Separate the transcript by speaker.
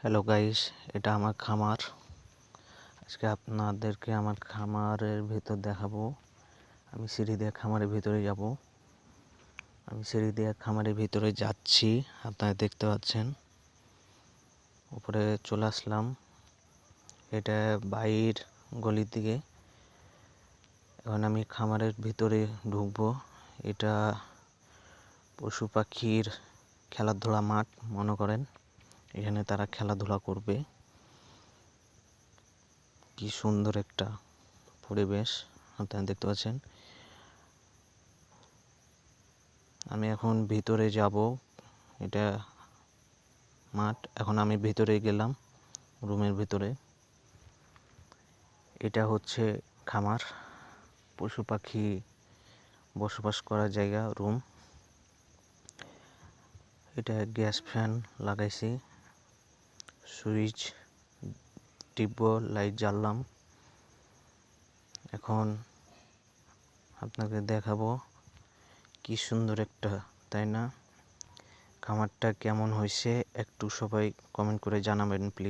Speaker 1: Hello guys, এটা আমার খামার। আজকে আপনাদেরকে আমার খামারের ভিতর দেখাবো। আমি সিঁড়ি দিয়ে খামারের ভিতরে যাব। আমি সিঁড়ি দিয়ে খামারের ভিতরে যাচ্ছি, আপনারা দেখতে পাচ্ছেন। উপরে চলে আসলাম। এটা বাইর গলির দিকে। এখন আমি খামারের ভিতরে ঢুকবো। এটা পশু পাখির খেলাধুলা মাঠ মনে করেন। এখানে তারা খেলাধুলা করবে। কি সুন্দর একটা পরিবেশ আপনারা দেখতে পাচ্ছেন। আমি এখন ভিতরে যাব। এটা মাঠ। এখন আমি ভিতরে গেলাম, রুমের ভিতরে। এটা হচ্ছে খামার, পশু পাখি বসবাস করার জায়গা, রুম। এটা গ্যাস ফ্যান লাগাইছি, সুইচ টিপব, লাইট জ্বাললাম। এখন আপনাকে দেখাবো কি সুন্দর একটা, তাই না? খামারটা কেমন হয়েছে একটু সবাই কমেন্ট করে জানাবেন প্লিজ।